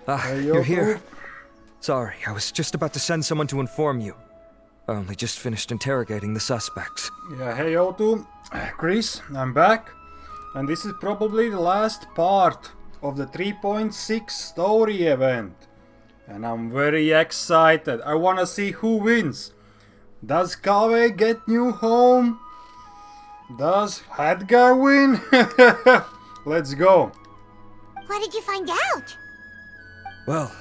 Hey, You're Yotu. here. Sorry, I was just about to send someone to inform you. I only just finished interrogating the suspects. Yeah, hey Yotu. Chris, I'm back. And this is probably the last part of the 3.6 story event. And I'm very excited. I wanna see who wins. Does Kaveh get new home? Does Edgar win? Let's go. What did you find out? Well,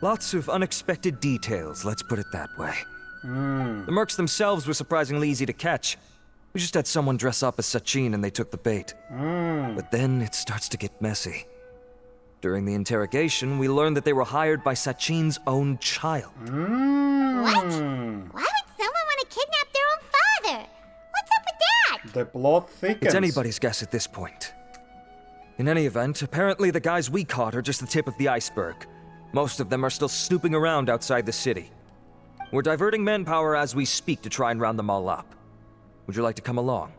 lots of unexpected details, let's put it that way. The mercs themselves were surprisingly easy to catch. We just had someone dress up as Sachin and they took the bait. But then it starts to get messy. During the interrogation, we learned that they were hired by Sachin's own child. What? Why would someone want to kidnap their own father? What's up with that? The plot thickens. It's anybody's guess at this point. In any event, apparently the guys we caught are just the tip of the iceberg. Most of them are still snooping around outside the city. We're diverting manpower as we speak to try and round them all up. Would you like to come along?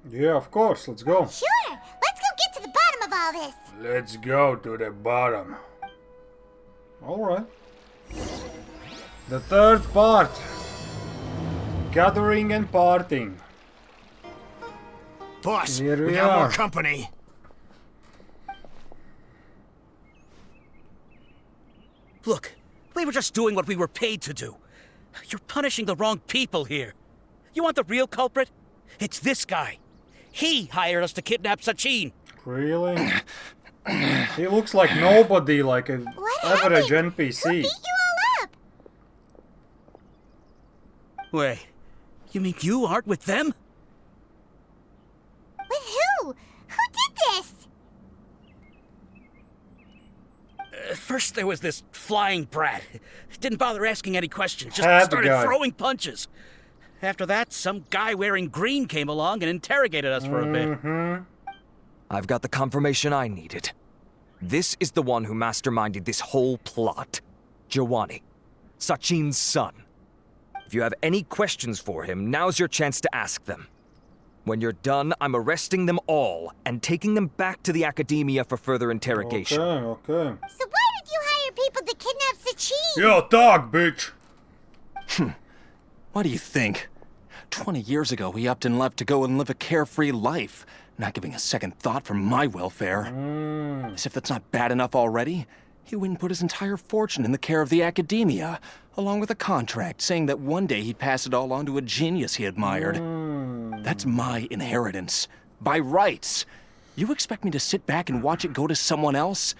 Yeah, of course. Let's go. Sure. Let's go get to the bottom of all this. Let's go to the bottom. Alright. The third part. Gathering and parting. Boss, Here we we got more are. company. Look, we were just doing what we were paid to do. You're punishing the wrong people here. You want the real culprit? It's this guy. He hired us to kidnap Sachin. Really? He looks like nobody, like an What average happened? Who NPC. beat you all up? Wait, you mean you aren't with them? With who? Who did this? First there was this flying brat. Didn't bother asking any questions, just Had the started guy. throwing punches. After that, some guy wearing green came along and interrogated us for a bit. I've got the confirmation I needed. This is the one who masterminded this whole plot. Jawani, Sachin's son. If you have any questions for him, now's your chance to ask them. When you're done, I'm arresting them all and taking them back to the Akademiya for further interrogation. Okay. So why did you hire people to kidnap Sachin? Yo, dog, bitch! What do you think? 20 years ago, he upped and left to go and live a carefree life, not giving a second thought for my welfare. As if that's not bad enough already, he went and put his entire fortune in the care of the Akademiya, along with a contract saying that one day he'd pass it all on to a genius he admired. That's my inheritance. By rights. You expect me to sit back and watch it go to someone else?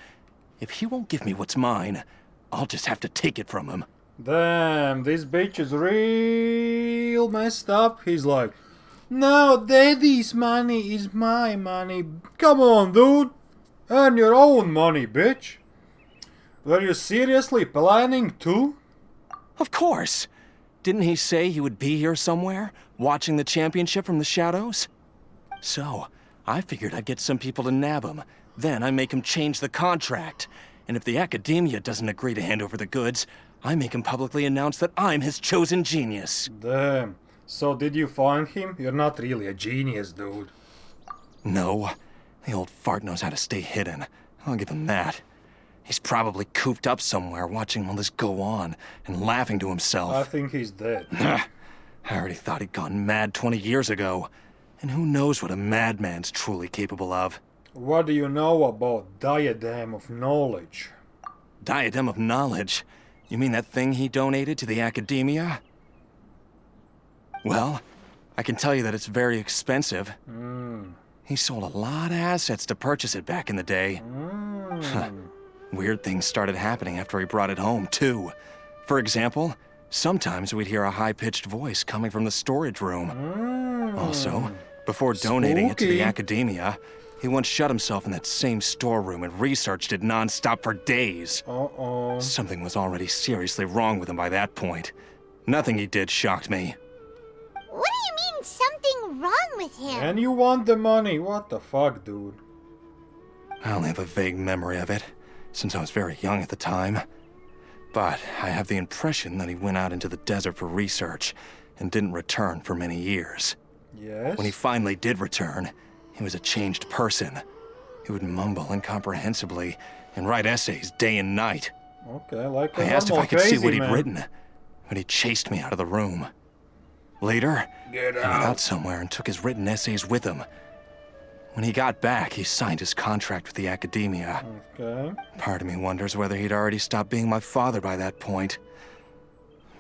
If he won't give me what's mine, I'll just have to take it from him. Damn, this bitch is real messed up. He's like, no, daddy's money is my money. Come on, dude. Earn your own money, bitch. Were you seriously planning to? Of course. Didn't he say he would be here somewhere, watching the championship from the shadows? So, I figured I'd get some people to nab him. Then I make him change the contract. And if the Akademiya doesn't agree to hand over the goods, I make him publicly announce that I'm his chosen genius. Damn. So did you find him? You're not really a genius, dude. No. The old fart knows how to stay hidden. I'll give him that. He's probably cooped up somewhere watching all this go on and laughing to himself. I think he's dead. I already thought he'd gone mad 20 years ago. And who knows what a madman's truly capable of. What do you know about Diadem of Knowledge? Diadem of Knowledge? You mean that thing he donated to the Akademiya? Well, I can tell you that it's very expensive. He sold a lot of assets to purchase it back in the day. Weird things started happening after he brought it home, too. For example, sometimes we'd hear a high-pitched voice coming from the storage room. Also, before donating it to the Spooky. Akademiya, he once shut himself in that same storeroom and researched it non-stop for days. Uh-oh. Something was already seriously wrong with him by that point. Nothing he did shocked me. What do you mean something wrong with him? And you want the money? What the fuck, dude? I only have a vague memory of it, since I was very young at the time. But I have the impression that he went out into the desert for research and didn't return for many years. Yes? When he finally did return, he was a changed person. He would mumble incomprehensibly and write essays day and night. Okay, like a I asked if normal I could see crazy what he'd man. written, but he chased me out of the room. Later, Get he went out somewhere and took his written essays with him. When he got back, he signed his contract with the Akademiya. Okay. Part of me wonders whether he'd already stopped being my father by that point.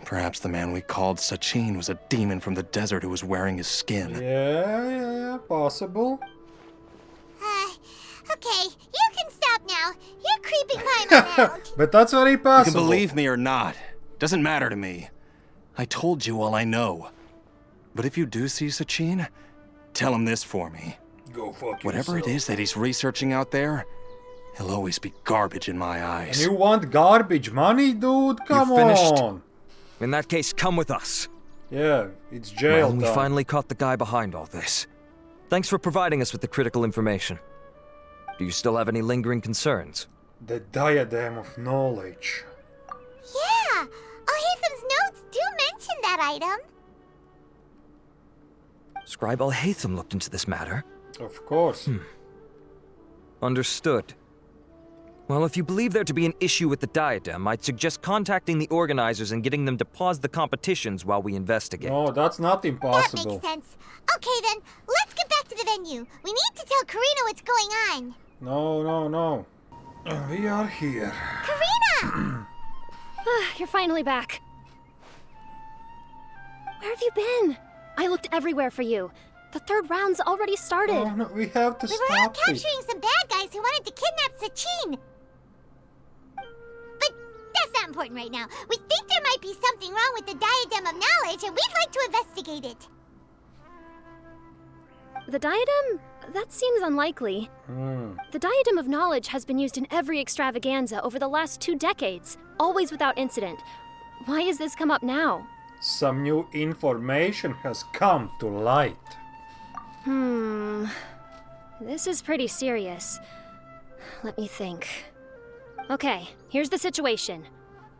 Perhaps the man we called Sachin was a demon from the desert who was wearing his skin. Yeah, possible. Okay, you can stop now. You're creeping Paimon out. But that's very You possible. can believe me or not. Doesn't matter to me. I told you all I know. But if you do see Sachin, tell him this for me. Go fuck Whatever yourself. it is that he's researching out there, he'll always be garbage in my And eyes. you want garbage money, dude? Come finished? on. In that case, come with us. Yeah, it's jail Well, we time. finally caught the guy behind all this. Thanks for providing us with the critical information. Do you still have any lingering concerns? The diadem of knowledge. Yeah, Al-Haytham's notes do mention that item. Scribe Al-Haytham looked into this matter. Of course. Understood. Well, if you believe there to be an issue with the diadem, I'd suggest contacting the organizers and getting them to pause the competitions while we investigate. No, that's not That impossible. makes sense. Okay then, let's get back to the venue. We need to tell Karina what's going on. No. We are here. Karina! You're finally back. Where have you been? I looked everywhere for you. The third round's already started. Oh, no, we have to We were out stop it. capturing some bad guys who wanted to kidnap Sachin. But that's not important right now. We think there might be something wrong with the Diadem of Knowledge, and we'd like to investigate it. The diadem? That seems unlikely. The Diadem of Knowledge has been used in every extravaganza over the last 2 decades, always without incident. Why has this come up now? Some new information has come to light. This is pretty serious. Let me think. Okay, here's the situation.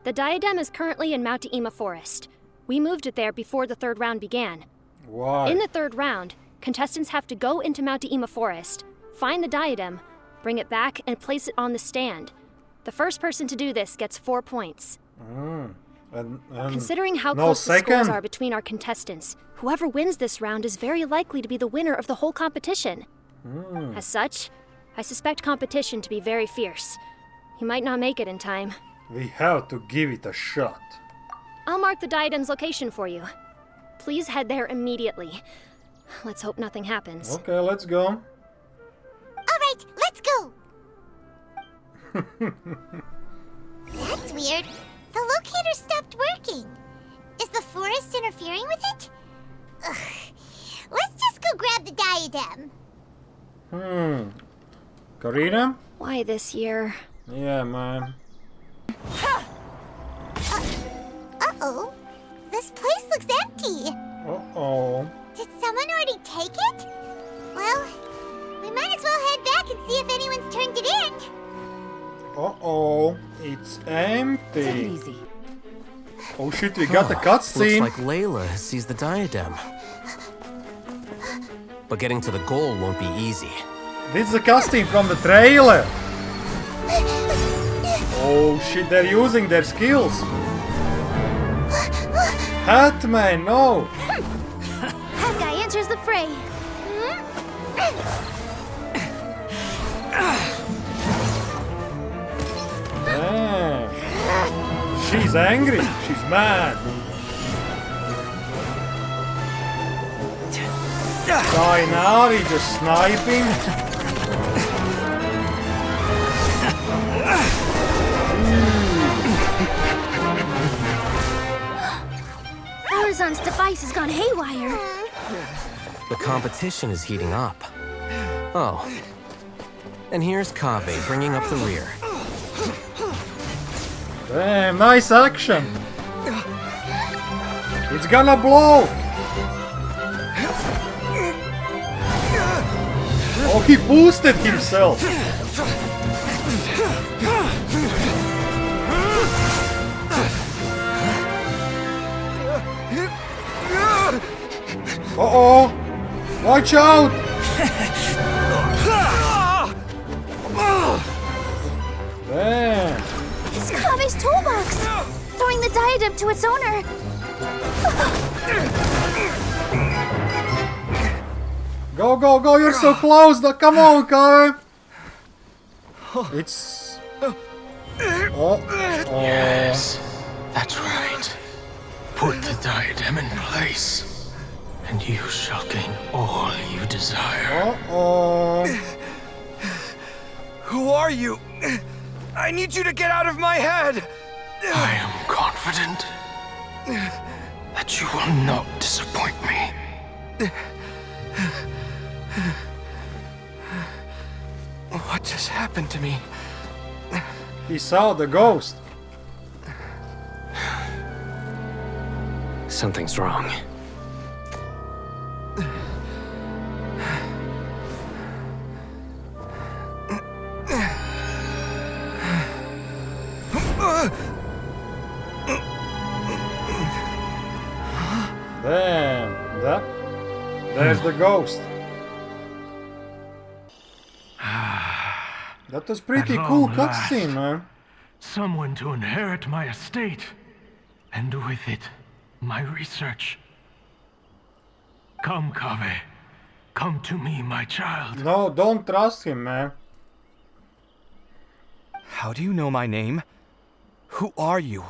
The diadem is currently in Mount Ima Forest. We moved it there before the third round began. Why? In the third round, contestants have to go into Mount Ima Forest, find the diadem, bring it back, and place it on the stand. The first person to do this gets 4 points. And Considering how no close the scores second? are between our contestants, whoever wins this round is very likely to be the winner of the whole competition. As such, I suspect competition to be very fierce. You might not make it in time. we have to give it a shot. I'll mark the diadem's location for you. Please head there immediately. Let's hope nothing happens. Okay, let's go. Alright, let's go! That's weird. The locator stopped working. Is the forest interfering with it? Ugh. Let's just go grab the diadem. Karina? Why this year? Yeah, man. Uh-oh. This place looks empty. Uh-oh. Did someone already take it? Well, we might as well head back and see if anyone's turned it in. Uh-oh. It's empty. Take it easy. Oh shit, we got the Looks cutscene. like Layla sees the diadem. But getting to the goal won't be easy. This is a cutscene from the trailer. Oh shit, they're using their skills. Hatman, no. That guy enters the fray. Damn. She's angry. She's mad. Dainari just sniping. Horizon's device has gone haywire. The competition is heating up. Oh. And here's Kaveh bringing up the rear. Damn, nice action. It's gonna blow. Oh, he boosted himself. Uh-oh. Watch out. Damn. It's coming. Kavehs' toolbox! Throwing the diadem to its owner! Go, go, go! You're so close! Come on, Kaveh! It's... Oh. Yes, that's right. Put the diadem in place, and you shall gain all you desire. Uh-oh. Who are you? I need you to get out of my head! I am confident that you will not disappoint me. What just happened to me? He saw the ghost. Something's wrong. Damn, there's the ghost. That was pretty At cool long cutscene, last. man. Someone to inherit my estate, and with it, my research. Come, Kaveh. Come to me, my child. No, don't trust him, man. How do you know my name? Who are you?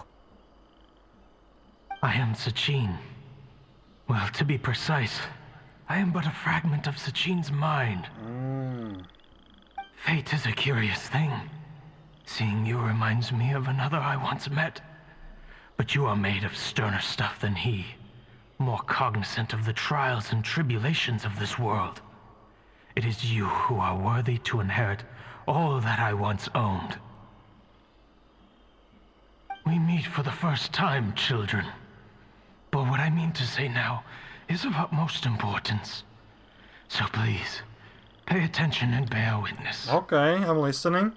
I am Sachin. Well, to be precise, I am but a fragment of Sachin's mind. Fate is a curious thing. Seeing you reminds me of another I once met. But you are made of sterner stuff than he. More cognizant of the trials and tribulations of this world. It is you who are worthy to inherit all that I once owned. We meet for the first time, children. But what I mean to say now is of utmost importance. So please, pay attention and bear witness. Okay, I'm listening.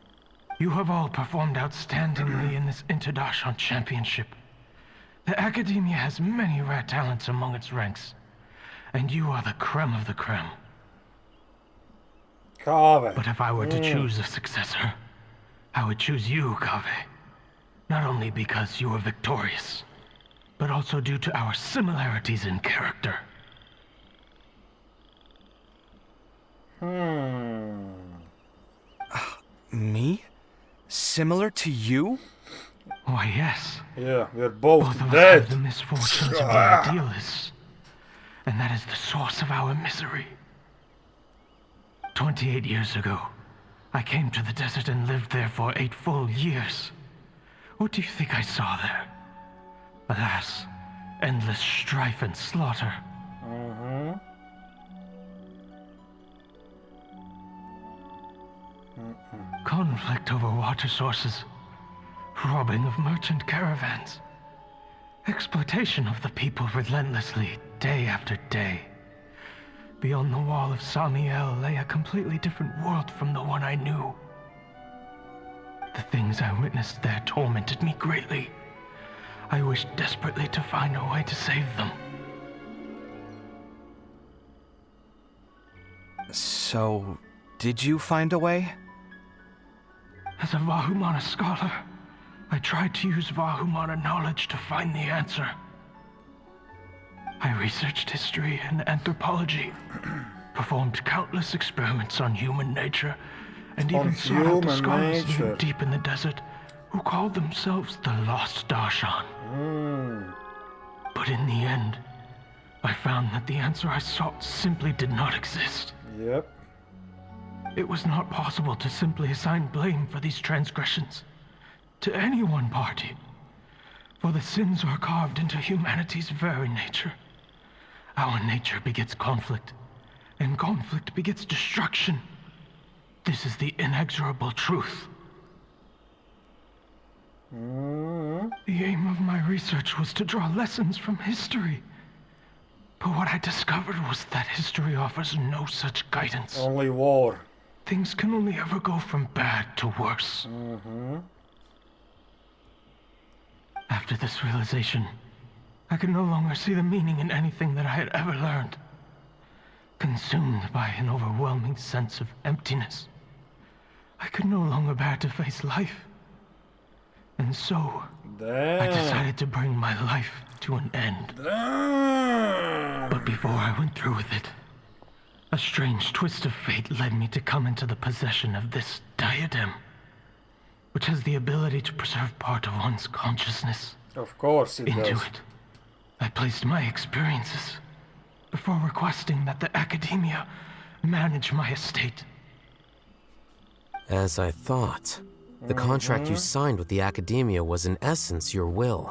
You have all performed outstandingly in this Interdarshan Championship. The Akademiya has many rare talents among its ranks, and you are the creme of the creme. Kaveh. But if I were to choose a successor, I would choose you, Kaveh. Not only because you were victorious, but also due to our similarities in character. Me? Similar to you? Why, yes. Yeah, we're both Both of us dead. have the misfortunes of the idealists. And that is the source of our misery. 28 years ago, I came to the desert and lived there for 8 full years. What do you think I saw there? Alas, endless strife and slaughter. Conflict over water sources. Robbing of merchant caravans. Exploitation of the people relentlessly, day after day. Beyond the wall of Samiel lay a completely different world from the one I knew. The things I witnessed there tormented me greatly. I wished desperately to find a way to save them. So, did you find a way? As a Vahumana scholar, I tried to use Vahumana knowledge to find the answer. I researched history and anthropology, performed countless experiments on human nature, and On even sought out the human scholars nature. living deep in the desert who called themselves the Lost Darshan. But in the end, I found that the answer I sought simply did not exist. Yep. It was not possible to simply assign blame for these transgressions to any one party, for the sins are carved into humanity's very nature. Our nature begets conflict, and conflict begets destruction. This is the inexorable truth. The aim of my research was to draw lessons from history. But what I discovered was that history offers no such guidance. Only war. Things can only ever go from bad to worse. After this realization, I could no longer see the meaning in anything that I had ever learned. Consumed by an overwhelming sense of emptiness, I could no longer bear to face life. And And so, Damn. I decided to bring my life to an end. Damn. But before I went through with it, a strange twist of fate led me to come into the possession of this diadem, which has the ability to preserve part of one's consciousness. Of course it Into does. it, I placed my experiences before requesting that the Akademiya manage my estate. As I thought, the contract you signed with the Akademiya was in essence your will.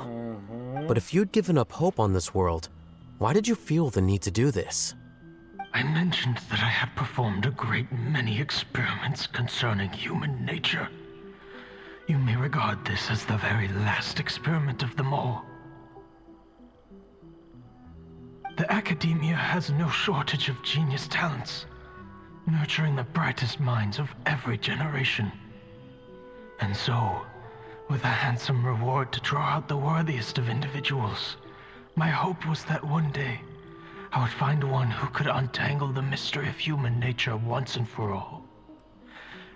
But if you'd given up hope on this world, why did you feel the need to do this? I mentioned that I had performed a great many experiments concerning human nature. You may regard this as the very last experiment of them all. The Akademiya has no shortage of genius talents, nurturing the brightest minds of every generation. And so, with a handsome reward to draw out the worthiest of individuals, my hope was that one day I would find one who could untangle the mystery of human nature once and for all,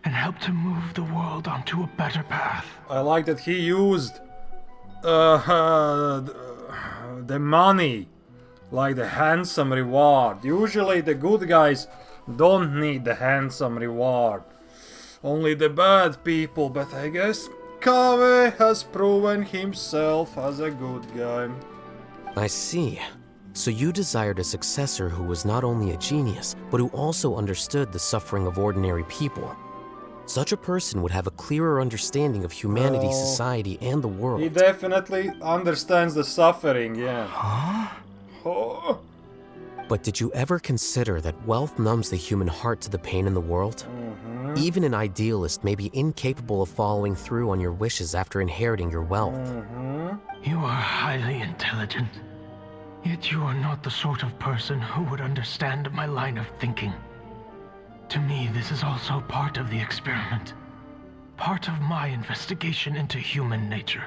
and help to move the world onto a better path. I like that he used the money like the handsome reward. Usually the good guys don't need the handsome reward. Only the bad people, but I guess Kaveh has proven himself as a good guy. I see. So you desired a successor who was not only a genius, but who also understood the suffering of ordinary people. Such a person would have a clearer understanding of humanity, society, and the world. He definitely understands the suffering, yeah. Huh? Oh. But did you ever consider that wealth numbs the human heart to the pain in the world? Even an idealist may be incapable of following through on your wishes after inheriting your wealth. You are highly intelligent, yet you are not the sort of person who would understand my line of thinking. To me, this is also part of the experiment, part of my investigation into human nature.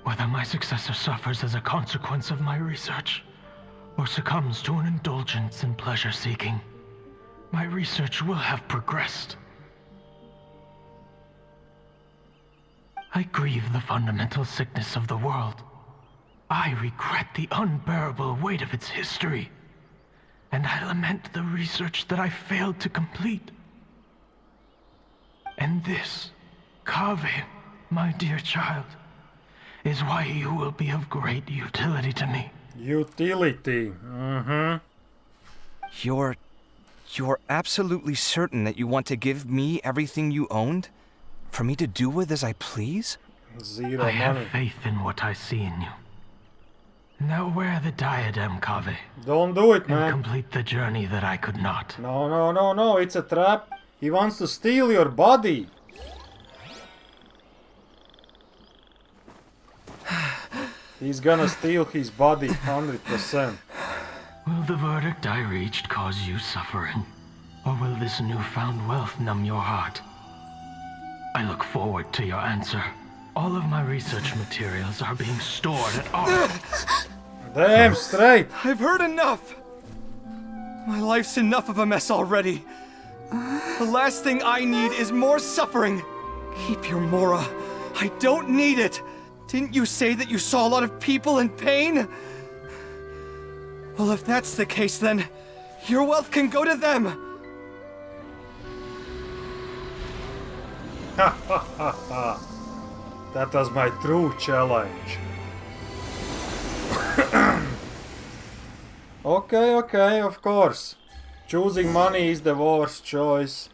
Whether my successor suffers as a consequence of my research, or succumbs to an indulgence in pleasure-seeking, my research will have progressed. I grieve the fundamental sickness of the world. I regret the unbearable weight of its history. And I lament the research that I failed to complete. And this, Kaveh, my dear child, is why you will be of great utility to me. Utility. You're absolutely certain that you want to give me everything you owned? For me to do with as I please? Zero I money. have faith in what I see in you. Now wear the diadem, Kaveh. Don't do it, And man. complete the journey that I could not. No, it's a trap. He wants to steal your body. He's gonna steal his body, 100%. Will the verdict I reached cause you suffering? Or will this newfound wealth numb your heart? I look forward to your answer. All of my research materials are being stored at our... Damn straight. I've heard enough! My life's enough of a mess already. The last thing I need is more suffering. Keep your Mora. I don't need it. Didn't you say that you saw a lot of people in pain? Well, if that's the case, then your wealth can go to them. That was my true challenge. Okay, of course. Choosing money is the worst choice.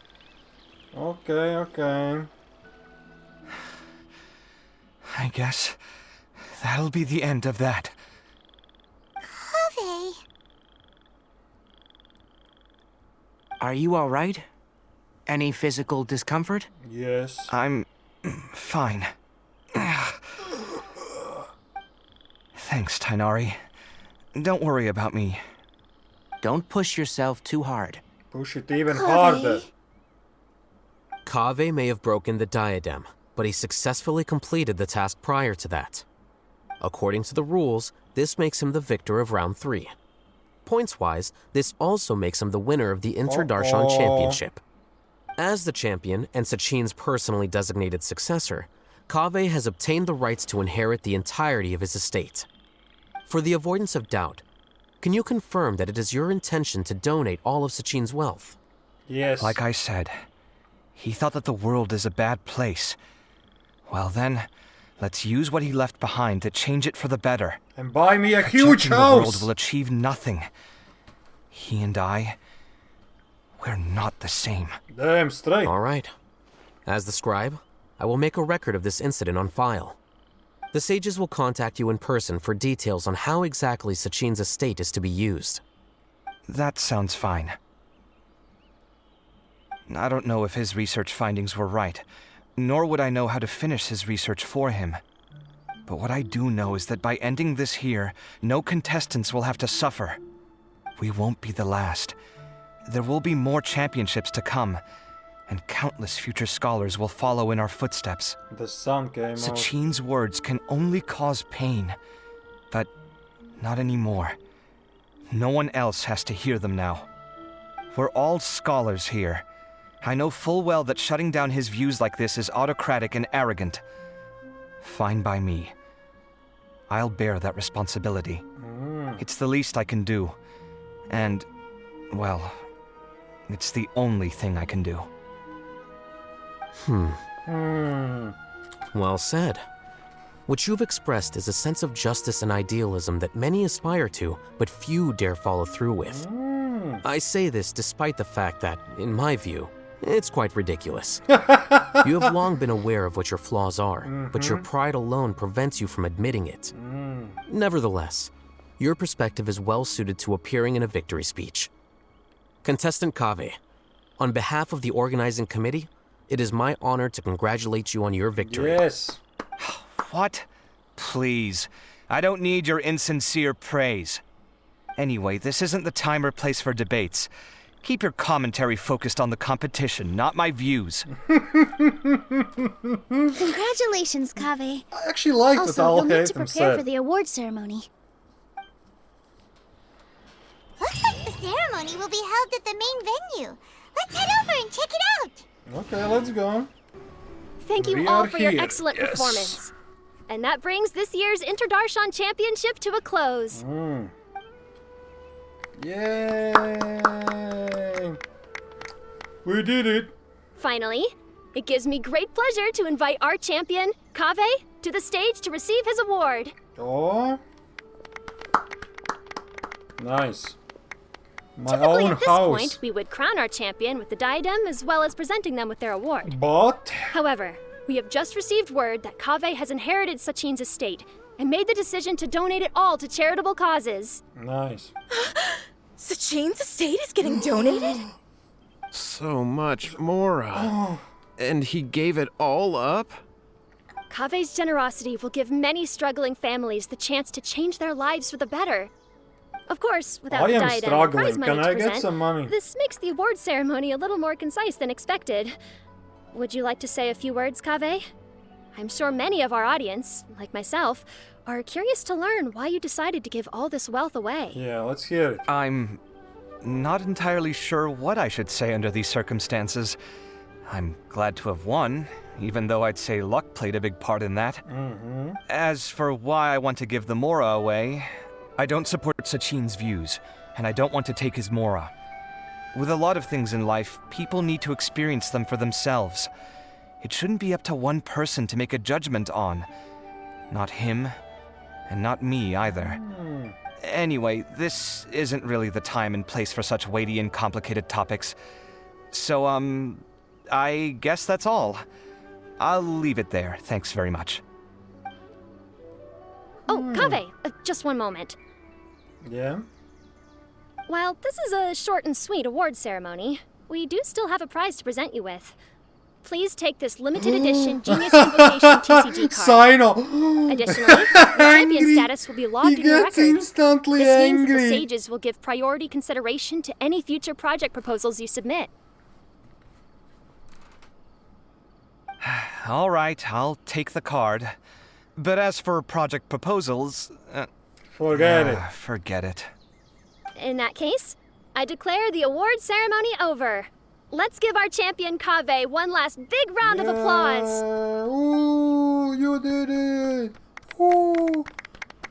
Okay. I guess that'll be the end of that. Kaveh. Are you all right? Any physical discomfort? Yes. I'm fine. Thanks, Tainari. Don't worry about me. Don't push yourself too hard. Push it even Kaveh. harder. Kaveh may have broken the diadem, but he successfully completed the task prior to that. According to the rules, this makes him the victor of round 3. Points-wise, this also makes him the winner of the Inter-Darshan Championship. As the champion and Sachin's personally designated successor, Kaveh has obtained the rights to inherit the entirety of his estate. For the avoidance of doubt, can you confirm that it is your intention to donate all of Sachin's wealth? Yes. Like I said, he thought that the world is a bad place. Well then, let's use what he left behind to change it for the better. And buy me a huge Protecting the world house! will achieve nothing. He and I, we're not the same. Damn straight. All right. As the scribe, I will make a record of this incident on file. The sages will contact you in person for details on how exactly Sachin's estate is to be used. That sounds fine. I don't know if his research findings were right, nor would I know how to finish his research for him. But what I do know is that by ending this here, no contestants will have to suffer. We won't be the last. There will be more championships to come, and countless future scholars will follow in our footsteps. The sun came out. Sachin's words can only cause pain, but not anymore. No one else has to hear them now. We're all scholars here. I know full well that shutting down his views like this is autocratic and arrogant. Fine by me. I'll bear that responsibility. It's the least I can do. And, well, it's the only thing I can do. Well said. What you've expressed is a sense of justice and idealism that many aspire to, but few dare follow through with. I say this despite the fact that, in my view, it's quite ridiculous. You have long been aware of what your flaws are, but your pride alone prevents you from admitting it. Nevertheless, your perspective is well suited to appearing in a victory speech. Contestant Kaveh, on behalf of the organizing committee, it is my honor to congratulate you on your victory. Yes. What? Please. I don't need your insincere praise. Anyway, this isn't the time or place for debates. Keep your commentary focused on the competition, not my views. Congratulations, Kaveh. I actually like that Also, all you'll need hate to them prepare for said. the award ceremony. Looks like the ceremony will be held at the main venue. Let's head over and check it out. Okay, let's go. Thank you We all are for your here. excellent Yes. performance. And that brings this year's Interdarshan Championship to a close. Yay! We did it! Finally, it gives me great pleasure to invite our champion, Kaveh, to the stage to receive his award. Oh. Nice. My Typically own at this house. point, we would crown our champion with the diadem as well as presenting them with their award. But However, we have just received word that Kaveh has inherited Sachin's estate and made the decision to donate it all to charitable causes. nice. Sachin's estate is getting donated? So much Mora. And he gave it all up? Kaveh's generosity will give many struggling families the chance to change their lives for the better. Of course, without I the am diadem and struggling. prize money Can to I get present, some money? this makes the award ceremony a little more concise than expected. Would you like to say a few words, Kaveh? I'm sure many of our audience, like myself, are curious to learn why you decided to give all this wealth away. Yeah, let's hear it. I'm not entirely sure what I should say under these circumstances. I'm glad to have won, even though I'd say luck played a big part in that. As for why I want to give the Mora away, I don't support Sachin's views, and I don't want to take his Mora. With a lot of things in life, people need to experience them for themselves. It shouldn't be up to one person to make a judgment on. Not him, and not me either. Anyway, this isn't really the time and place for such weighty and complicated topics. So, I guess that's all. I'll leave it there. Thanks very much. Oh, Kaveh, just one moment. Yeah? While this is a short and sweet award ceremony, we do still have a prize to present you with. Please take this limited edition Genius Invocation TCG card. Sign off! Additionally, the champion status will be logged He in your gets record. instantly This means that the angry. sages will give priority consideration to any future project proposals you submit. All right, I'll take the card. But as for project proposals, Forget it. forget it. In that case, I declare the award ceremony over. Let's give our champion Kaveh one last big round of applause. Ooh, you did it! Ooh.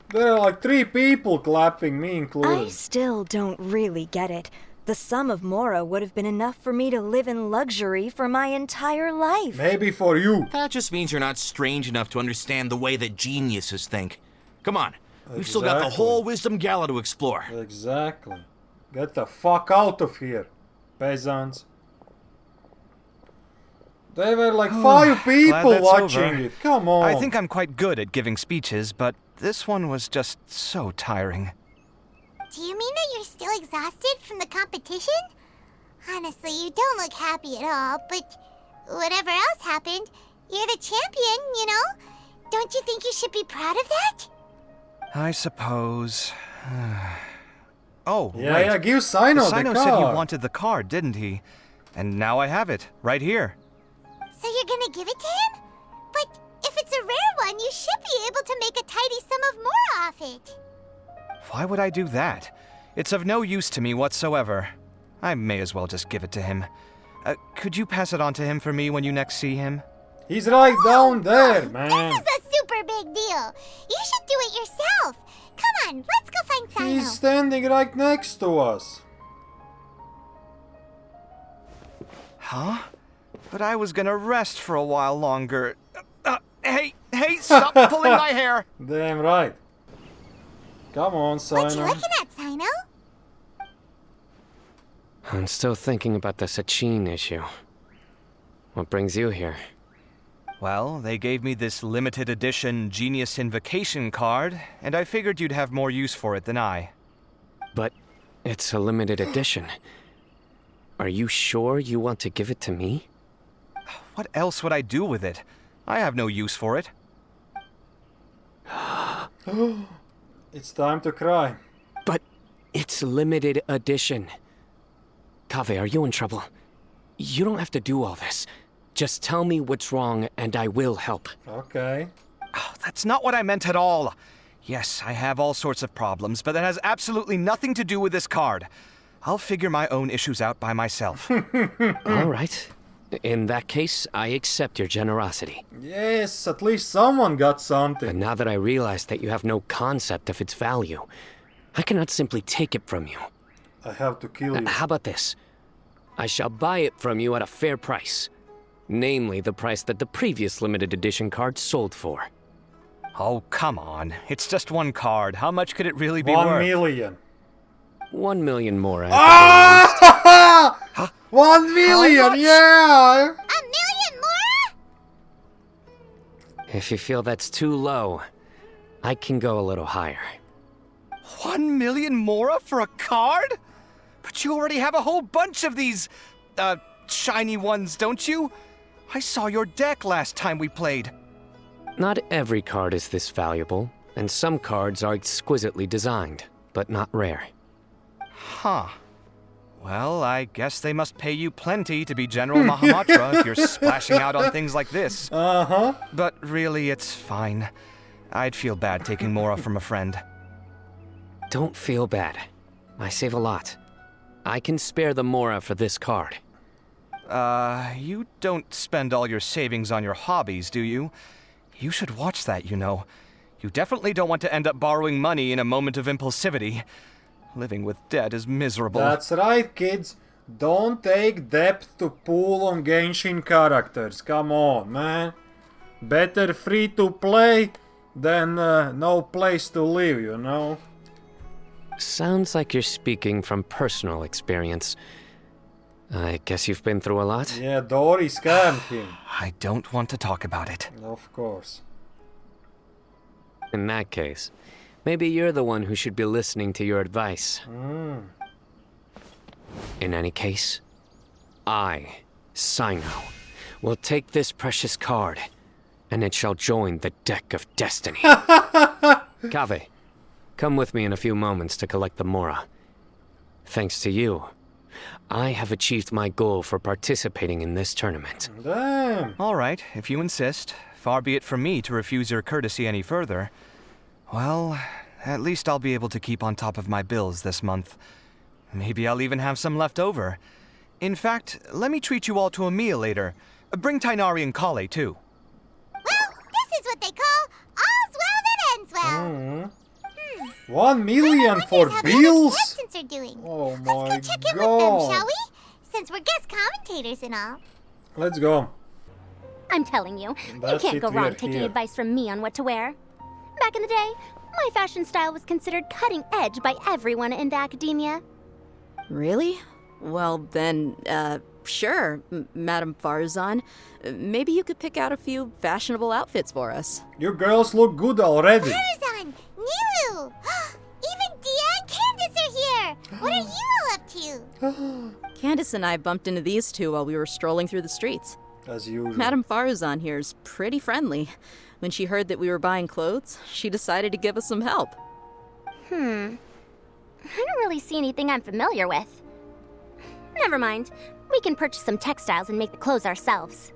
There are like 3 people clapping, me included. I still don't really get it. The sum of Mora would have been enough for me to live in luxury for my entire life. Maybe for you. That just means you're not strange enough to understand the way that geniuses think. Come on, we've still got the whole Wisdom Gala to explore. Exactly. Get the fuck out of here, peasants. There were like 5 people watching it. Come on. I think I'm quite good at giving speeches, but this one was just so tiring. Do you mean that you're still exhausted from the competition? Honestly, you don't look happy at all, but whatever else happened, you're the champion, you know? Don't you think you should be proud of that? I suppose. Oh, Yeah, right. yeah, give Sino the Sino card. said he wanted the card, didn't he? And now I have it, right here. So you're gonna give it to him? But if it's a rare one, you should be able to make a tidy sum of more off it. Why would I do that? It's of no use to me whatsoever. I may as well just give it to him. Could you pass it on to him for me when you next see him? He's right down there, man. This is a super big deal. You should do it yourself. Come on, let's go find Sino. He's standing right next to us. Huh? But I was gonna rest for a while longer. Hey, stop pulling my hair! Damn right. Come on, Sino. What you looking at, Sino? I'm still thinking about the Sachin issue. What brings you here? Well, they gave me this limited edition Genius Invocation card, and I figured you'd have more use for it than I. But it's a limited edition. Are you sure you want to give it to me? What else would I do with it? I have no use for it. It's time to cry. But it's limited edition. Kaveh, are you in trouble? You don't have to do all this. Just tell me what's wrong and I will help. Okay. Oh, that's not what I meant at all. Yes, I have all sorts of problems, but that has absolutely nothing to do with this card. I'll figure my own issues out by myself. All right. In that case, I accept your generosity. Yes, at least someone got But something. now that I realize that you have no concept of its value, I cannot simply take it from you. I have to kill you. How about this? I shall buy it from you at a fair price. Namely, the price that the previous limited edition card sold for. Oh, come on. It's just one card. How much could it really be 1 worth? million. 1 million more. Ah! 1 million, yeah! A million more? If you feel that's too low, I can go a little higher. 1 million mora for a card? But you already have a whole bunch of these, shiny ones, don't you? I saw your deck last time we played. Not every card is this valuable, and some cards are exquisitely designed, but not rare. Huh. Well, I guess they must pay you plenty to be General Mahamatra if you're splashing out on things like this. Uh-huh. But really, it's fine. I'd feel bad taking mora from a friend. Don't feel bad. I save a lot. I can spare the mora for this card. You don't spend all your savings on your hobbies, do you? You should watch that, you know. You definitely don't want to end up borrowing money in a moment of impulsivity. Living with debt is miserable. That's right, kids. Don't take debt to pull on Genshin characters. Come on, man. Better free to play than no place to live, you know? Sounds like you're speaking from personal experience. I guess you've been through a lot? Yeah, Dory scammed him. I don't want to talk about it. Of course. In that case, maybe you're the one who should be listening to your advice. In any case, I, Sino, will take this precious card, and it shall join the deck of destiny. Kaveh, come with me in a few moments to collect the mora. Thanks to you, I have achieved my goal for participating in this tournament. Damn. All right, if you insist. Far be it from me to refuse your courtesy any further. Well, at least I'll be able to keep on top of my bills this month. Maybe I'll even have some left over. In fact, let me treat you all to a meal later. Bring Tainari and Kale, too. Well, this is what they call all's well that ends well. 1 million for How the bills? other contestants are doing. Oh Let's my go check in with them, god. shall we? Since we're guest commentators and all. Let's go. I'm telling you, That's you can't it, go we are wrong taking here. advice from me on what to wear. Back in the day, my fashion style was considered cutting edge by everyone in the Akademiya. Really? Well, then, sure, Madame Farzan. Maybe you could pick out a few fashionable outfits for us. You girls look good already. Farazan, Nilu! Even Dia and Candace are here! What are you all up to? Candace and I bumped into these two while we were strolling through the streets. As usual. Madame Farzan here's pretty friendly. When she heard that we were buying clothes, she decided to give us some help. I don't really see anything I'm familiar with. Never mind. We can purchase some textiles and make the clothes ourselves.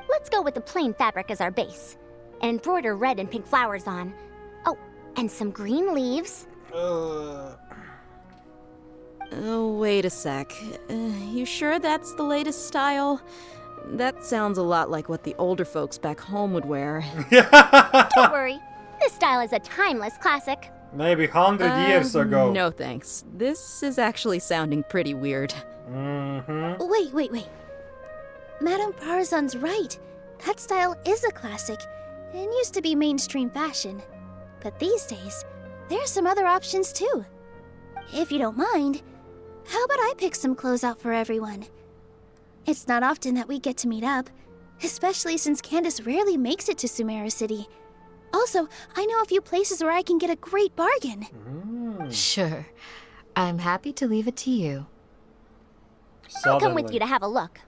Let's go with the plain fabric as our base. And embroider red and pink flowers on. Oh, and some green leaves. Oh, wait a sec. You sure that's the latest style? That sounds a lot like what the older folks back home would wear. Don't worry. This style is a timeless classic. Maybe 100 years ago. No thanks. This is actually sounding pretty weird. Wait. Madame Farzan's right. That style is a classic and used to be mainstream fashion. But these days, there are some other options too. If you don't mind, how about I pick some clothes out for everyone? It's not often that we get to meet up, especially since Candace rarely makes it to Sumeru City. Also, I know a few places where I can get a great bargain. Sure. I'm happy to leave it to you. I'll come with you to have a look.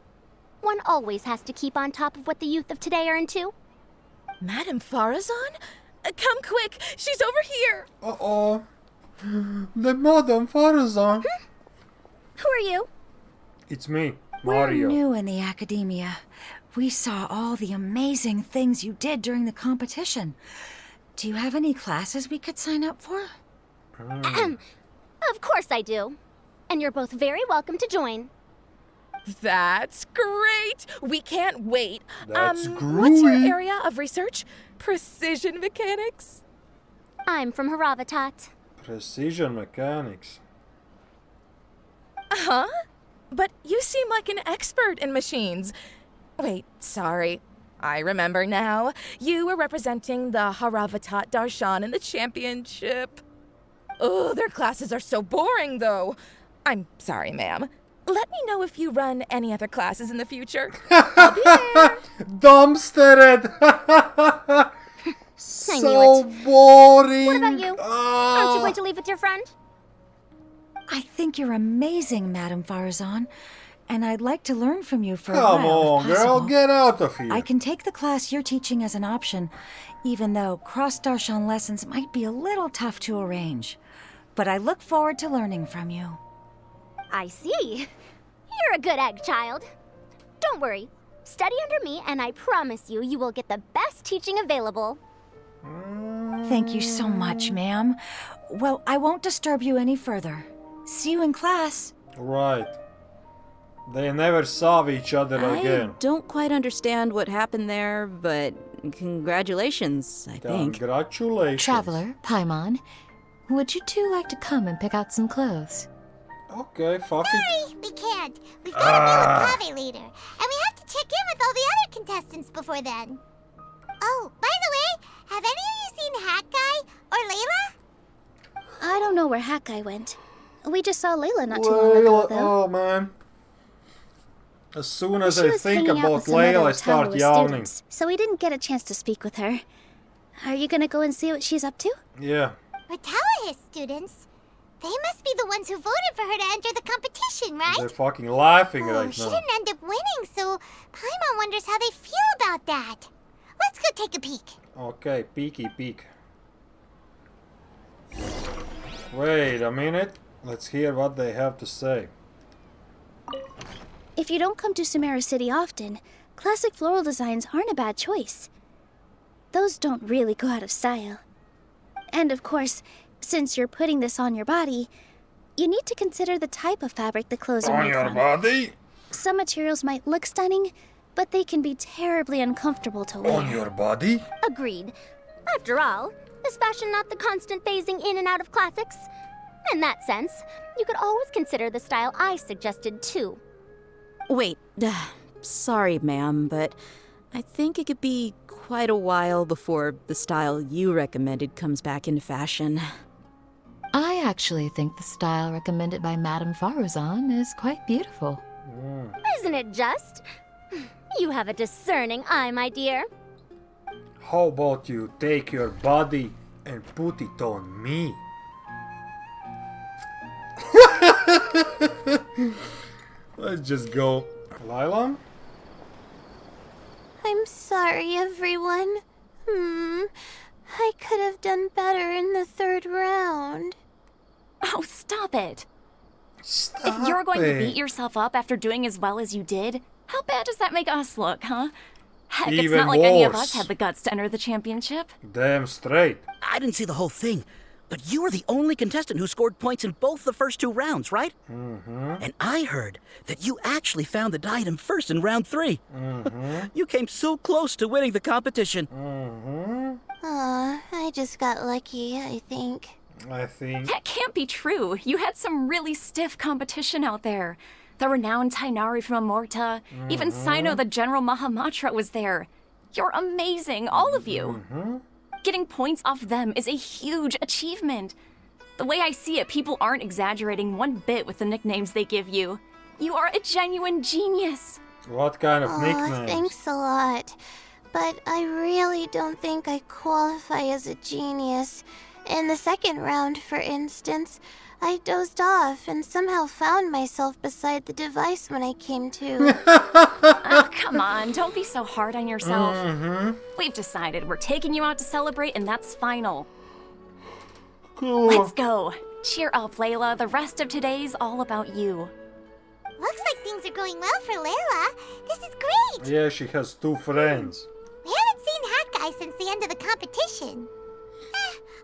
One always has to keep on top of what the youth of today are into. Madame Farazan? Come quick! She's over here! Uh-oh. The Madame Farazan. Who are you? It's me, Mario. We're new in the Akademiya. We saw all the amazing things you did during the competition. Do you have any classes we could sign up for? Of course I do. And you're both very welcome to join. That's great! We can't wait. That's what's your groovy. area of research? Precision mechanics? I'm from Haravatat. Precision mechanics. Huh? But you seem like an expert in machines. Wait, sorry. I remember now. You were representing the Haravatat Darshan in the championship. Oh, their classes are so boring, though. I'm sorry, ma'am. Let me know if you run any other classes in the future. I'll be there. Dumpstered. I So knew it. boring. What about you? Aren't you going to leave with your friend? I think you're amazing, Madame Farazan, and I'd like to learn from you for Come a while, on, if possible. girl, get out of here. I can take the class you're teaching as an option, even though cross-Darshan lessons might be a little tough to arrange. But I look forward to learning from you. I see. You're a good egg, child. Don't worry. Study under me, and I promise you, you will get the best teaching available. Thank you so much, ma'am. Well, I won't disturb you any further. See you in class. Right. They never saw each other again. I don't quite understand what happened there, but congratulations, I think. Congratulations. Traveler, Paimon, would you two like to come and pick out some clothes? Okay, fuck it. Sorry, we can't. We've got to meet with Kaveh later. And we have to check in with all the other contestants before then. Oh, by the way, have any of you seen Hat Guy or Layla? I don't know where Hat Guy went. We just saw Layla not too long ago, though. Oh, man. As soon as She I was think hanging out about with some Layla, other I start Taoist yawning. students, so we didn't get a chance to speak with her. Are you gonna go and see what she's up to? Yeah. We're Kavehs students. They must be the ones who voted for her to enter the competition, right? They're fucking laughing Oh, right she now. didn't end up winning, so Paimon wonders how they feel about that. Let's go take a peek. Okay, peeky peek. Wait a minute. Let's hear what they have to say. If you don't come to Sumeru City often, classic floral designs aren't a bad choice. Those don't really go out of style. And of course, since you're putting this on your body, You need to consider the type of fabric the clothes are On made your from. body? Some materials might look stunning, but they can be terribly uncomfortable to wear. On your body? Agreed. After all, is fashion not the constant phasing in and out of classics? In that sense, you could always consider the style I suggested too. Wait, sorry, ma'am, but I think it could be quite a while before the style you recommended comes back into fashion. I actually think the style recommended by Madame Faruzan is quite beautiful. Isn't it just? You have a discerning eye, my dear. How about you take your body and put it on me? Let's just go. Lila? I'm sorry, everyone. I could have done better in the third round. Oh, stop it. Stop If you're going to it. beat yourself up after doing as well as you did, how bad does that make us look, huh? Heck, it's Even not like any of worse. us had the guts to enter the championship. Damn straight. I didn't see the whole thing, but you were the only contestant who scored points in both the first 2 rounds, right? And I heard that you actually found the diadem first in round 3. You came so close to winning the competition. Aw, I just got lucky, I think. That can't be true. You had some really stiff competition out there. The renowned Tainari from Amorta, even Sino the General Mahamatra was there. You're amazing, all of you. Getting points off them is a huge achievement. The way I see it, people aren't exaggerating one bit with the nicknames they give you. You are a genuine genius. What kind of Aw, nicknames? thanks a lot. But I really don't think I qualify as a genius. In the second round, for instance, I dozed off and somehow found myself beside the device when I came to. Oh, come on, don't be so hard on yourself. We've decided we're taking you out to celebrate, and that's final. Cool. Let's go. Cheer up, Layla. The rest of today's all about you. Looks like things are going well for Layla. This is great. Yeah, she has 2 friends. We haven't seen Hat Guy since the end of the competition.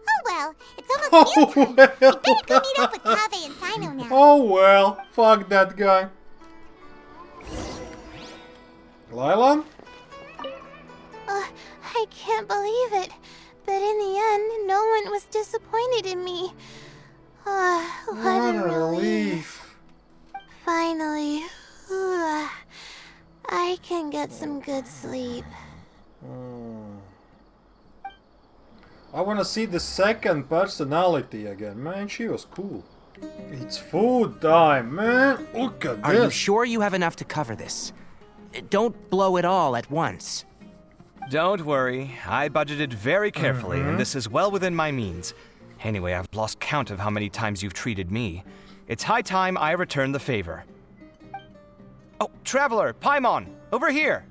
Oh well, it's almost meal time. We better go meet up with Kaveh and Sino now. Oh well, fuck that guy. Lila? I can't believe it. But in the end, no one was disappointed in me. What a relief. Finally, I can get some good sleep. I wanna see the second personality again, man. She was cool. It's food time, man. Look at Are this. you sure you have enough to cover this? Don't blow it all at once. Don't worry, I budgeted very carefully, and this is well within my means. Anyway, I've lost count of how many times you've treated me. It's high time I return the favor. Oh, Traveler, Paimon, over here!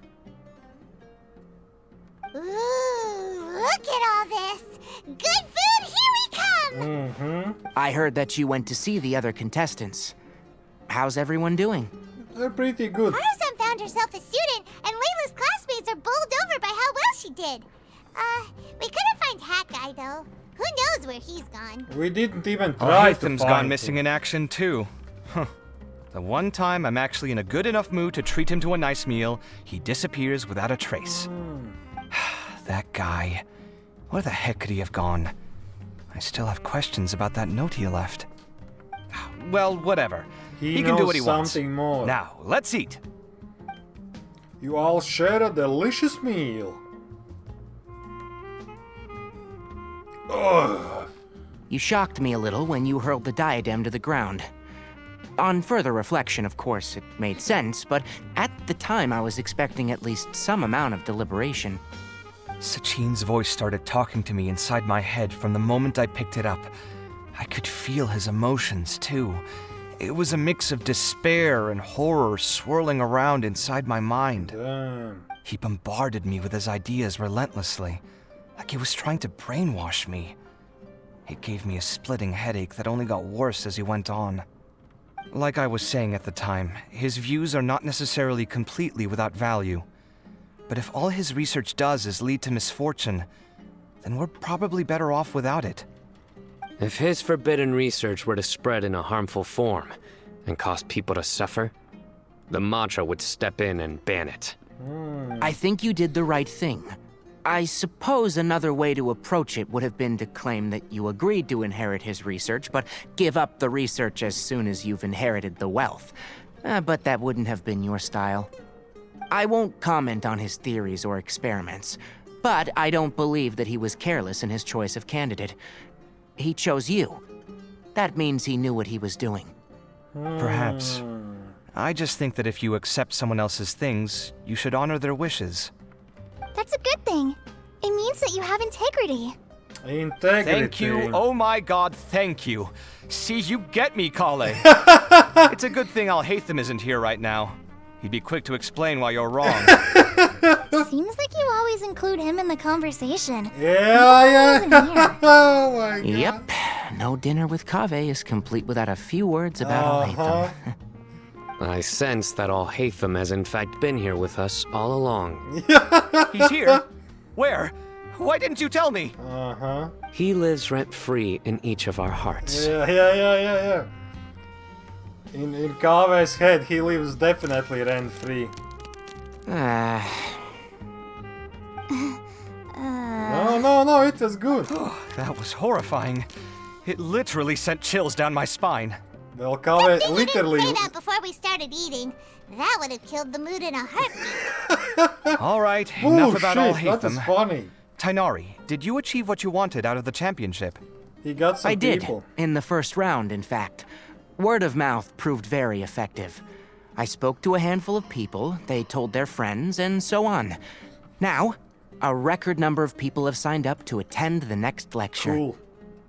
Ooh, look at all this. Good food, here we come. I heard that you went to see the other contestants. How's everyone doing? They're pretty good. Faruzan found herself a student, and Layla's classmates are bowled over by how well she did. We couldn't find Hat Guy, though. Who knows where he's gone? We didn't even try to Hytham's find gone missing him. in action, too. Huh. The one time I'm actually in a good enough mood to treat him to a nice meal, he disappears without a trace. That guy. Where the heck could he have gone? I still have questions about that note he left. Well, whatever. He can do knows what he wants. something more. Now, let's eat. You all share a delicious meal. Ugh. You shocked me a little when you hurled the diadem to the ground. On further reflection, of course, it made sense, but at the time I was expecting at least some amount of deliberation. Sachin's voice started talking to me inside my head from the moment I picked it up. I could feel his emotions, too. It was a mix of despair and horror swirling around inside my mind. Damn. He bombarded me with his ideas relentlessly, like he was trying to brainwash me. It gave me a splitting headache that only got worse as he went on. Like I was saying at the time, his views are not necessarily completely without value. But if all his research does is lead to misfortune, then we're probably better off without it. If his forbidden research were to spread in a harmful form and cause people to suffer, the Matra would step in and ban it. I think you did the right thing. I suppose another way to approach it would have been to claim that you agreed to inherit his research, but give up the research as soon as you've inherited the wealth. But that wouldn't have been your style. I won't comment on his theories or experiments, but I don't believe that he was careless in his choice of candidate. He chose you. That means he knew what he was doing. Perhaps. I just think that if you accept someone else's things, you should honor their wishes. That's a good thing. It means that you have integrity. Integrity. Thank you. Oh my god, thank you. See, you get me, Kale. It's a good thing Al-Haytham isn't here right now. He'd be quick to explain why you're wrong. Seems like you always include him in the conversation. Yeah. Oh my god. Yep. No dinner with Kaveh is complete without a few words about Al-Haytham. I sense that Al-Haytham has in fact been here with us all along. He's here? Where? Why didn't you tell me? He lives rent-free in each of our hearts. Yeah. In Kaveh's head, he lives definitely rent-free. No, it was good. That was horrifying. It literally sent chills down my spine. Well, Kaveh literally... You didn't say that before we started eating. That would have killed the mood in a heartbeat. All right, enough about Al-Haytham. That is funny. Tainari, did you achieve what you wanted out of the championship? He got some people. In the first round, in fact. Word of mouth proved very effective. I spoke to a handful of people, they told their friends, and so on. Now, a record number of people have signed up to attend the next lecture. Cool.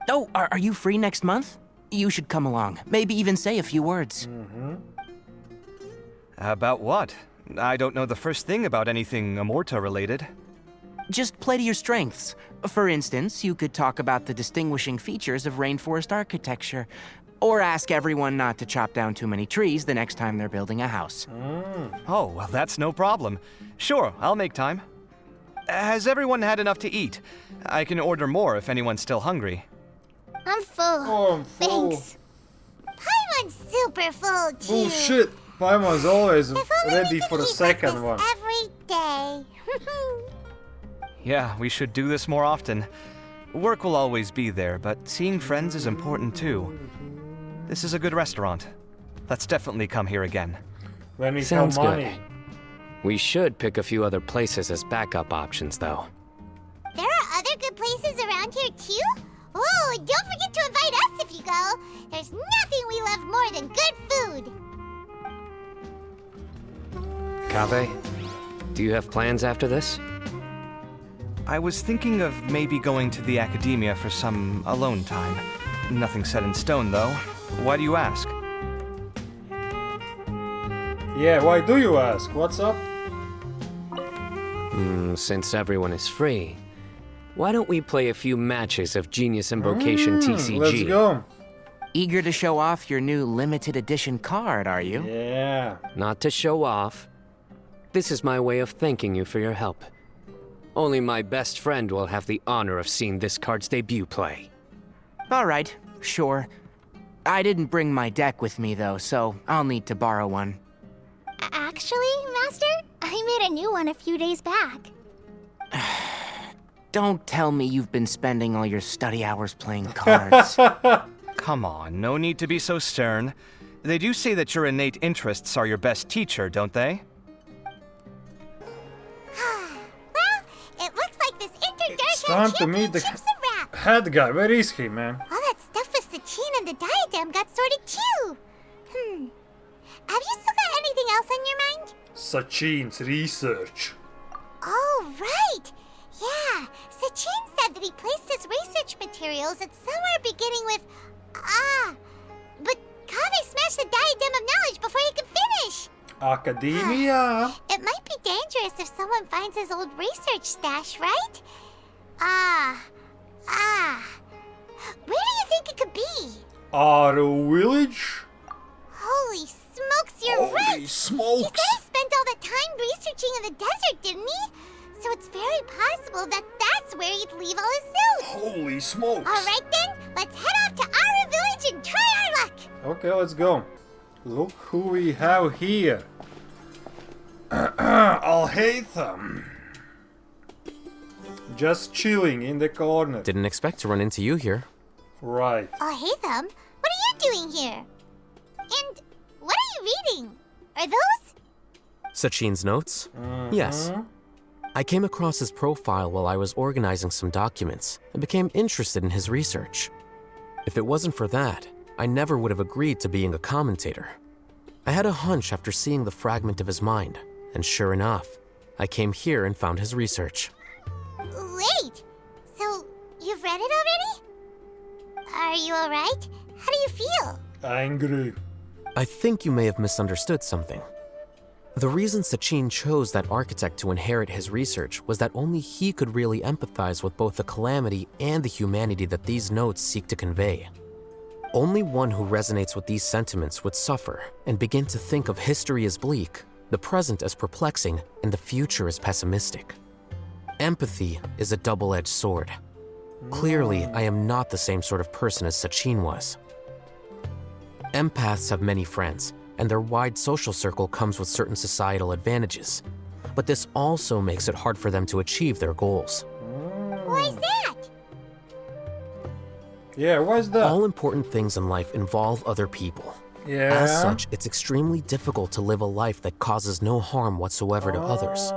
Oh, are you free next month? You should come along. Maybe even say a few words. About what? I don't know the first thing about anything Amorta related. Just play to your strengths. For instance, you could talk about the distinguishing features of rainforest architecture, or ask everyone not to chop down too many trees the next time they're building a house. Oh, well, that's no problem. Sure, I'll make time. Has everyone had enough to eat? I can order more if anyone's still hungry. I'm full. Oh, I'm full. Thanks. Paimon's super full, too. Bullshit. Paimon's always If only ready we could for the eat second one. breakfast every day. Yeah, we should do this more often. Work will always be there, but seeing friends is important too. This is a good restaurant. Let's definitely come here again. When we Sounds have money. good. We should pick a few other places as backup options, though. There are other good places around here, too? Oh, and don't forget to invite us if you go. There's nothing we love more than good food. Kaveh, do you have plans after this? I was thinking of maybe going to the Akademiya for some alone time. Nothing set in stone, though. Why do you ask? Yeah, why do you ask? What's up? Since everyone is free, why don't we play a few matches of Genius Invocation TCG? Let's go. Eager to show off your new limited edition card, are you? Yeah. Not to show off. This is my way of thanking you for your help. Only my best friend will have the honor of seeing this card's debut play. All right, sure. I didn't bring my deck with me, though, so I'll need to borrow one. Actually, Master, I made a new one a few days back. Don't tell me you've been spending all your study hours playing cards. Come on, no need to be so stern. They do say that your innate interests are your best teacher, don't they? It looks like this It's time to meet the head guy. Where is he, man? All that stuff with Sachin and the diadem got sorted too. Have you still got anything else on your mind? Sachin's research. Oh, right. Yeah, Sachin said that he placed his research materials at somewhere beginning with but Kaveh smashed the diadem of knowledge before he could finish. Akademiya. It might be dangerous if someone finds his old research stash, right? Where do you think it could be? Aro village? Holy smokes, you're right! Holy smokes! He said he spent all that time researching in the desert, didn't he? So it's very possible that that's that's where he'd leave all his suits. Holy smokes. Alright then, let's head off to our village and try our luck. Okay, let's go. Look who we have here. Al-Haytham. Just chilling in the corner. Didn't expect to run into you here. Right. Al-Haytham, what are you doing here? And what are you reading? Are those? Sachin's notes? Yes. I came across his profile while I was organizing some documents and became interested in his research. If it wasn't for that, I never would have agreed to being a commentator. I had a hunch after seeing the fragment of his mind, and sure enough, I came here and found his research. Wait, so you've read it already? Are you alright? How do you feel? Angry. I think you may have misunderstood something. The reason Sachin chose that architect to inherit his research was that only he could really empathize with both the calamity and the humanity that these notes seek to convey. Only one who resonates with these sentiments would suffer and begin to think of history as bleak, the present as perplexing, and the future as pessimistic. Empathy is a double-edged sword. Clearly, I am not the same sort of person as Sachin was. Empaths have many friends, and their wide social circle comes with certain societal advantages. But this also makes it hard for them to achieve their goals. Why's that? Yeah, why's that? All important things in life involve other people. Yeah. As such, it's extremely difficult to live a life that causes no harm whatsoever to others.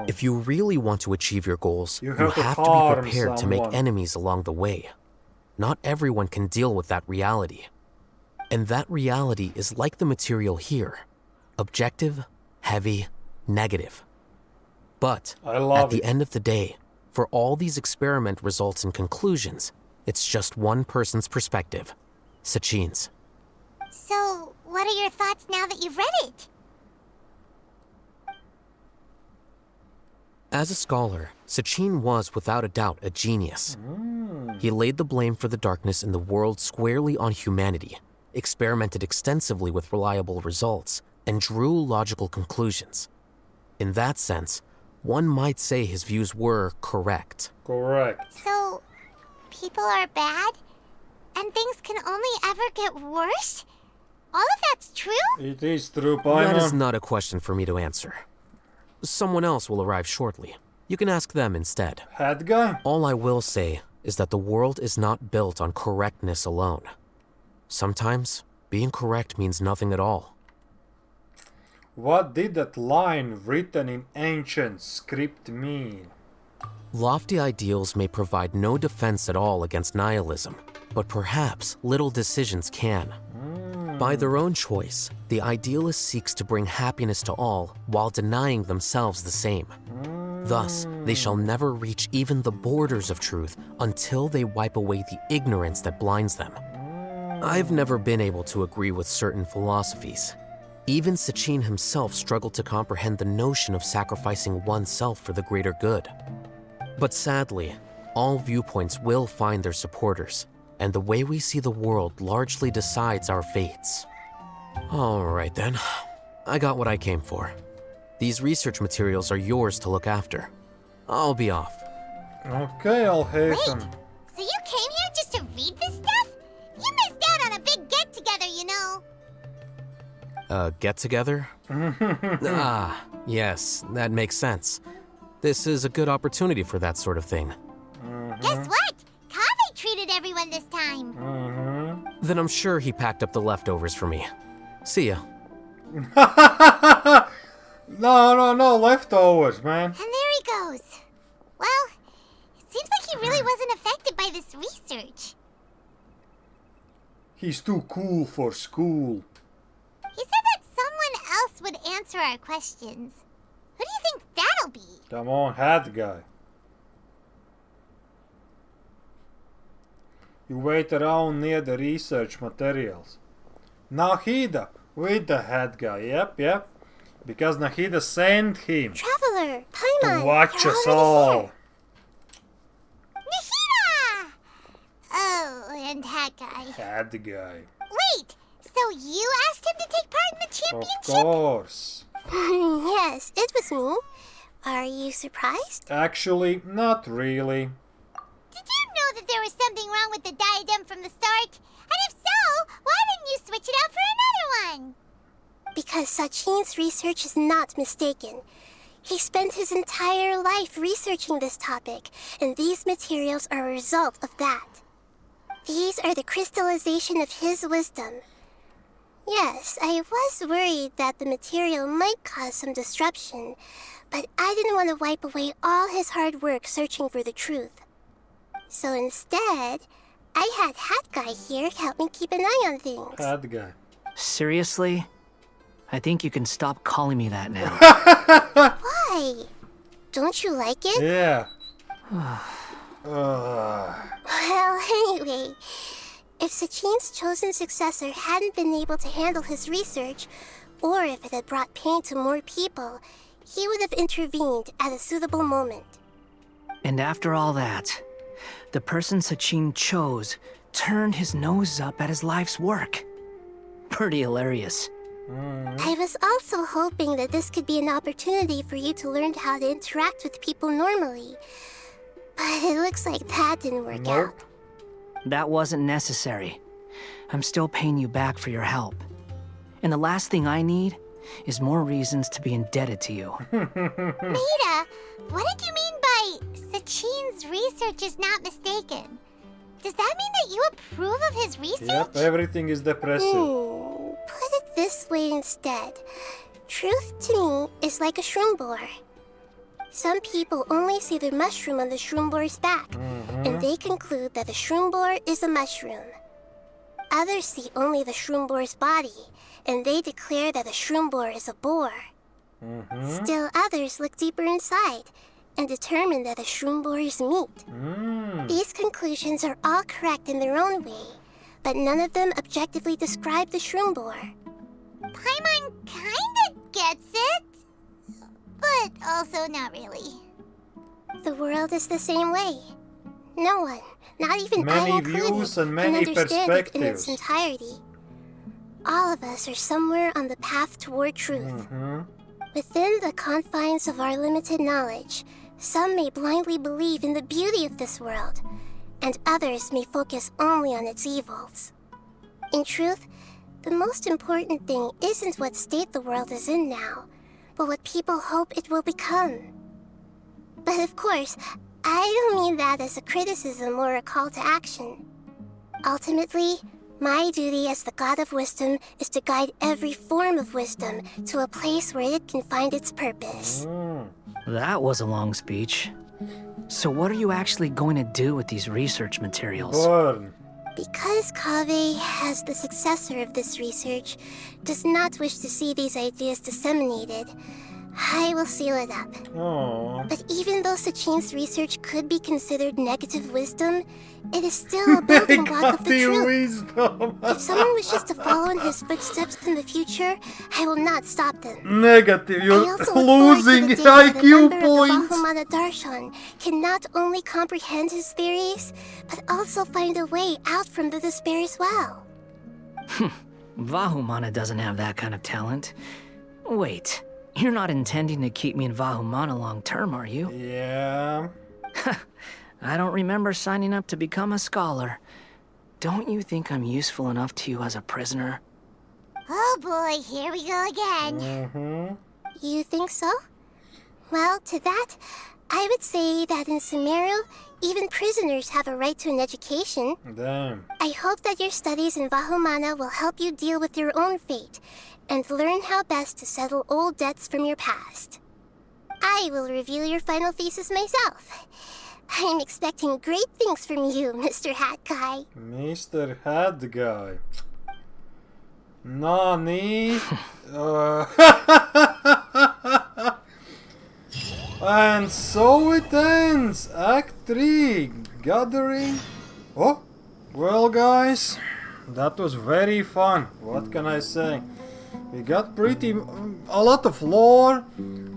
If you really want to achieve your goals, you have to be prepared to make enemies along the way. Not everyone can deal with that reality. And that reality is like the material here. Objective, heavy, negative. But at the end of the day, for all these experiment results and conclusions, it's just one person's perspective, Sachin's. So, what are your thoughts now that you've read it? As a scholar, Sachin was without a doubt a genius. He laid the blame for the darkness in the world squarely on humanity, experimented extensively with reliable results, and drew logical conclusions. In that sense, one might say his views were correct. Correct. So, people are bad? And things can only ever get worse? All of that's true? It is true, That is not a question for me to answer. Someone else will arrive shortly. You can ask them instead. Head guy? All I will say is that the world is not built on correctness alone. Sometimes, being correct means nothing at all. What did that line written in ancient script mean? Lofty ideals may provide no defense at all against nihilism, but perhaps little decisions can. By their own choice, the idealist seeks to bring happiness to all while denying themselves the same. Thus, they shall never reach even the borders of truth until they wipe away the ignorance that blinds them. I've never been able to agree with certain philosophies. Even Sachin himself struggled to comprehend the notion of sacrificing oneself for the greater good. But sadly, all viewpoints will find their supporters, and the way we see the world largely decides our fates. All right then, I got what I came for. These research materials are yours to look after. I'll be off. Okay, Al-Haytham. So you came here just to read this stuff? You missed out on a big get-together, you know. Get-together? Ah, yes, that makes sense. This is a good opportunity for that sort of thing. Guess what? Kaveh treated everyone this time. Then I'm sure he packed up the leftovers for me. See ya. No, leftovers, man. And there he goes. Well, it seems like he really wasn't affected by this research. He's too cool for school. He said that someone else would answer our questions. Who do you think that'll be? Come on, hat guy. You wait around near the research materials. Nahida with the hat guy, yep. Because Nahida sent him Traveler, Paimon, to watch you're us already all. here. Nahida! Oh, and hat guy. Hat guy. Wait, so you asked him to take part in the Of championship? course. Yes, it was me. Are you surprised? Actually, not really. Did you know that there was something wrong with the diadem from the start? And if so, why didn't you switch it out for another one? Because Sachin's research is not mistaken. He spent his entire life researching this topic, and these materials are a result of that. These are the crystallization of his wisdom. Yes, I was worried that the material might cause some disruption, but I didn't want to wipe away all his hard work searching for the truth. So instead, I had Hat Guy here help me keep an eye on things. Hat Guy. Seriously? I think you can stop calling me that now. Why? Don't you like it? Yeah. Well, anyway, if Sachin's chosen successor hadn't been able to handle his research, or if it had brought pain to more people, he would have intervened at a suitable moment. And after all that, the person Sachin chose turned his nose up at his life's work. Pretty hilarious. I was also hoping that this could be an opportunity for you to learn how to interact with people normally. But it looks like that didn't work out. That wasn't necessary. I'm still paying you back for your help. And the last thing I need is more reasons to be indebted to you. Maida, what did you mean by Sachin's research is not mistaken? Does that mean that you approve of his research? Yep, everything is depressive. Put it this way instead. Truth to me is like a shroom borer. Some people only see the mushroom on the shroom borer's back, and they conclude that the shroom borer is a mushroom. Others see only the shroom borer's body, and they declare that the shroom borer is a boar. Still others look deeper inside and determine that the shroom borer is meat. These conclusions are all correct in their own way, but none of them objectively describe the shroom borer. Paimon kinda gets it, but also not really. The world is the same way. No one, not even Many I included, views and can many understand it in its perspectives. entirety. All of us are somewhere on the path toward truth. Within the confines of our limited knowledge, some may blindly believe in the beauty of this world, and others may focus only on its evils. In truth, the most important thing isn't what state the world is in now, but what people hope it will become. But of course, I don't mean that as a criticism or a call to action. Ultimately, my duty as the God of Wisdom is to guide every form of wisdom to a place where it can find its purpose. That was a long speech. So what are you actually going to do with these research materials? Because Kaveh, as the successor of this research, does not wish to see these ideas disseminated, I will seal it up. But even though Sachin's research could be considered negative wisdom, it is still a building block of the truth. If someone wishes to follow in his footsteps in the future, I will not stop them. Negative, I you're also look forward losing to the day that a IQ member of the points. Vahumana Darshan can not only comprehend his theories, but also find a way out from the despair as well. Vahumana doesn't have that kind of talent. Wait, you're not intending to keep me in Vahumana long term, are you? Yeah. I don't remember signing up to become a scholar. Don't you think I'm useful enough to you as a prisoner? Oh boy, here we go again. You think so? Well, to that, I would say that in Sumeru, even prisoners have a right to an education. Damn. I hope that your studies in Vahumana will help you deal with your own fate and learn how best to settle old debts from your past. I will review your final thesis myself. I'm expecting great things from you, Mr. Hat Guy. Mr. Hat Guy. Nani? And so it ends. Act 3. Gathering. Oh, well, guys, that was very fun. What can I say? We got a lot of lore,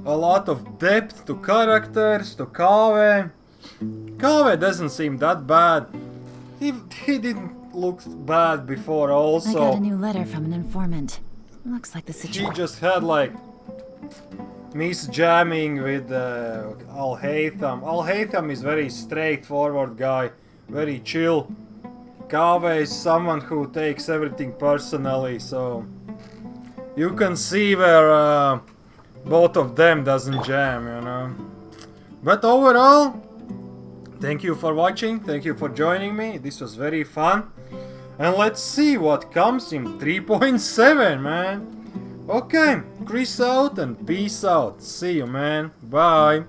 a lot of depth to characters, to Kaveh. Kaveh doesn't seem that bad. He didn't look bad before also. I got a new letter from an informant. Looks like the He situation. just had like Miss jamming with Al Haytham. Al Haytham is very straightforward guy, very chill. Kavehs is someone who takes everything personally, so you can see where both of them doesn't jam, you know. But overall, thank you for watching, thank you for joining me, this was very fun. And let's see what comes in 3.7, man. Okay, Chris out and peace out. See you, man. Bye.